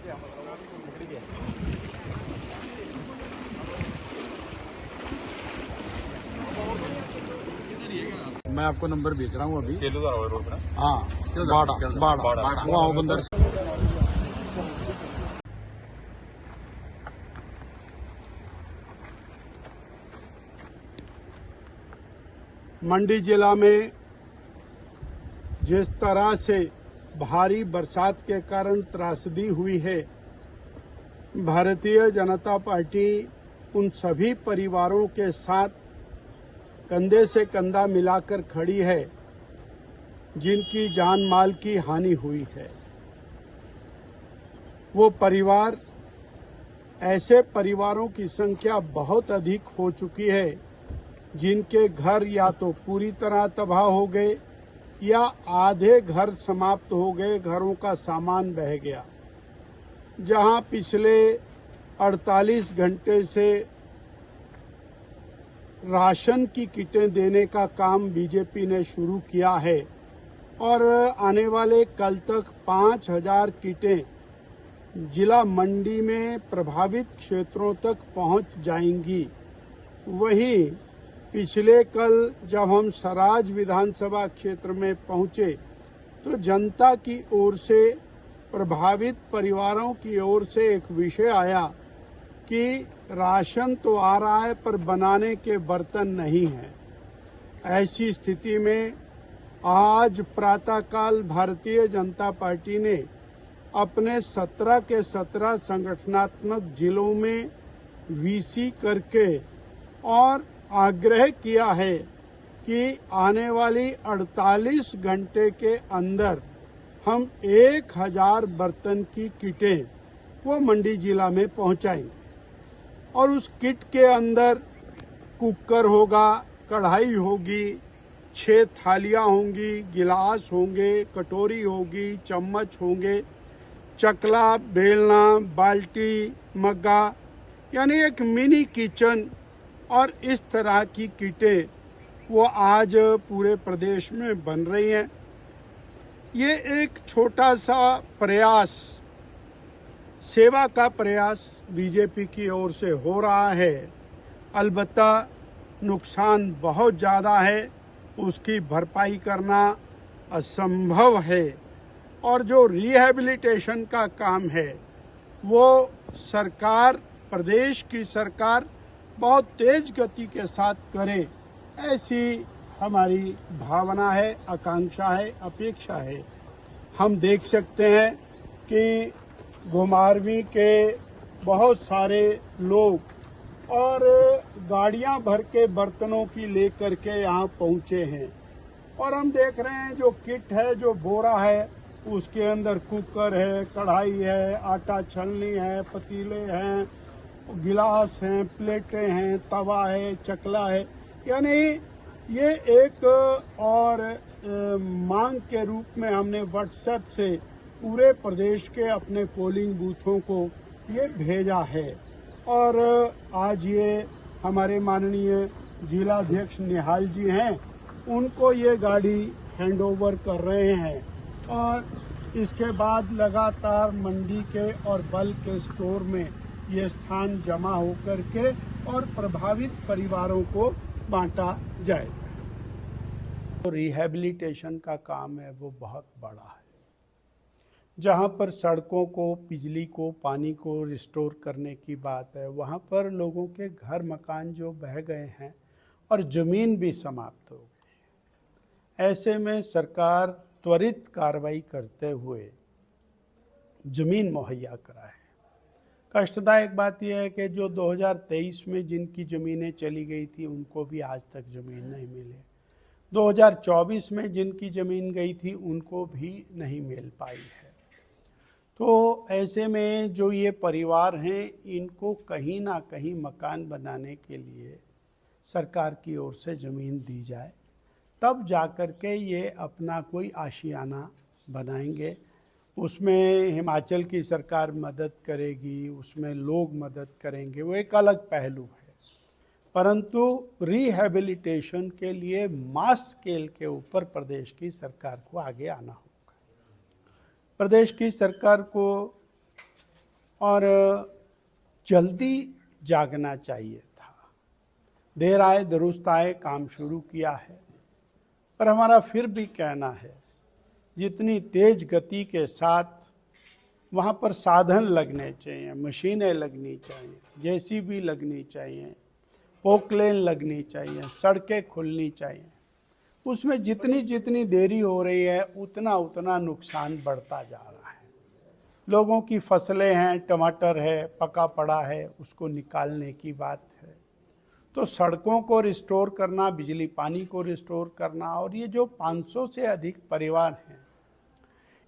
मैं आपको नंबर भेज रहा हूँ अभी। हाँ, बाड़ा वहाँ बंदर। मंडी जिला में जिस तरह से भारी बरसात के कारण त्रासदी हुई है, भारतीय जनता पार्टी उन सभी परिवारों के साथ कंधे से कंधा मिलाकर खड़ी है जिनकी जान माल की हानि हुई है। वो परिवार, ऐसे परिवारों की संख्या बहुत अधिक हो चुकी है जिनके घर या तो पूरी तरह तबाह हो गए या आधे घर समाप्त हो गए, घरों का सामान बह गया। जहां पिछले 48 घंटे से राशन की किटें देने का काम बीजेपी ने शुरू किया है और आने वाले कल तक 5000 किटें जिला मंडी में प्रभावित क्षेत्रों तक पहुंच जाएंगी। वहीं पिछले कल जब हम सराज विधानसभा क्षेत्र में पहुंचे तो जनता की ओर से, प्रभावित परिवारों की ओर से एक विषय आया कि राशन तो आ रहा है पर बनाने के बर्तन नहीं हैं। ऐसी स्थिति में आज प्रातःकाल भारतीय जनता पार्टी ने अपने 17 के 17 संगठनात्मक जिलों में वीसी करके और आग्रह किया है कि आने वाली 48 घंटे के अंदर हम 1000 बर्तन की किटें वो मंडी जिला में पहुंचाएंगे और उस किट के अंदर कुकर होगा, कढ़ाई होगी, 6 थालियां होंगी, गिलास होंगे, कटोरी होगी, चम्मच होंगे, चकला, बेलना, बाल्टी, मग्गा, यानी एक मिनी किचन और इस तरह की किटें वो आज पूरे प्रदेश में बन रही हैं। ये एक छोटा सा प्रयास, सेवा का प्रयास बीजेपी की ओर से हो रहा है। अलबत्ता नुकसान बहुत ज़्यादा है, उसकी भरपाई करना असंभव है और जो रिहैबिलिटेशन का काम है वो सरकार, प्रदेश की सरकार बहुत तेज गति के साथ करे, ऐसी हमारी भावना है, आकांक्षा है, अपेक्षा है। हम देख सकते हैं कि घुमारवीं के बहुत सारे लोग और गाड़ियां भर के बर्तनों की लेकर के यहाँ पहुंचे हैं और हम देख रहे हैं जो किट है, जो बोरा है, उसके अंदर कुकर है, कढ़ाई है, आटा छलनी है, पतीले हैं, गिलास हैं, प्लेटें हैं, तवा है, चकला है। यानी ये एक और मांग के रूप में हमने व्हाट्सएप से पूरे प्रदेश के अपने पोलिंग बूथों को ये भेजा है और आज ये हमारे माननीय जिलाध्यक्ष निहाल जी हैं, उनको ये गाड़ी हैंडओवर कर रहे हैं और इसके बाद लगातार मंडी के और बल्क के स्टोर में ये स्थान जमा होकर के और प्रभावित परिवारों को बांटा जाएगा। तो रिहैबिलिटेशन का काम है वो बहुत बड़ा है, जहां पर सड़कों को, बिजली को, पानी को रिस्टोर करने की बात है, वहां पर लोगों के घर मकान जो बह गए हैं और जमीन भी समाप्त हो गई। ऐसे में सरकार त्वरित कार्रवाई करते हुए जमीन मुहैया कराए। कष्टदायक बात यह है कि जो 2023 में जिनकी ज़मीनें चली गई थी उनको भी आज तक ज़मीन नहीं मिली। 2024 में जिनकी ज़मीन गई थी उनको भी नहीं मिल पाई है। तो ऐसे में जो ये परिवार हैं, इनको कहीं ना कहीं मकान बनाने के लिए सरकार की ओर से ज़मीन दी जाए, तब जाकर के ये अपना कोई आशियाना बनाएंगे। उसमें हिमाचल की सरकार मदद करेगी, उसमें लोग मदद करेंगे, वो एक अलग पहलू है। परंतु रिहैबिलिटेशन के लिए मास स्केल के ऊपर प्रदेश की सरकार को आगे आना होगा। प्रदेश की सरकार को और जल्दी जागना चाहिए था। देर आए दुरुस्त आए, काम शुरू किया है। पर हमारा फिर भी कहना है, जितनी तेज गति के साथ वहाँ पर साधन लगने चाहिए, मशीनें लगनी चाहिए, जेसीबी लगनी चाहिए, पोकलेन लगनी चाहिए, सड़कें खुलनी चाहिए, उसमें जितनी जितनी देरी हो रही है उतना उतना नुकसान बढ़ता जा रहा है। लोगों की फसलें हैं, टमाटर है, पका पड़ा है, उसको निकालने की बात है। तो सड़कों को रिस्टोर करना, बिजली पानी को रिस्टोर करना, और ये जो 500 से अधिक परिवार हैं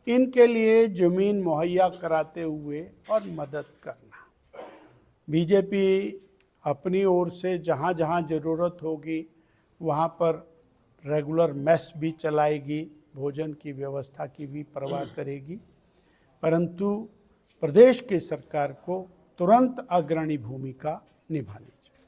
इनके लिए ज़मीन मुहैया कराते हुए और मदद करना। बीजेपी अपनी ओर से जहाँ जहाँ ज़रूरत होगी वहाँ पर रेगुलर मेस भी चलाएगी, भोजन की व्यवस्था की भी परवाह करेगी, परंतु प्रदेश की सरकार को तुरंत अग्रणी भूमिका निभानी चाहिए।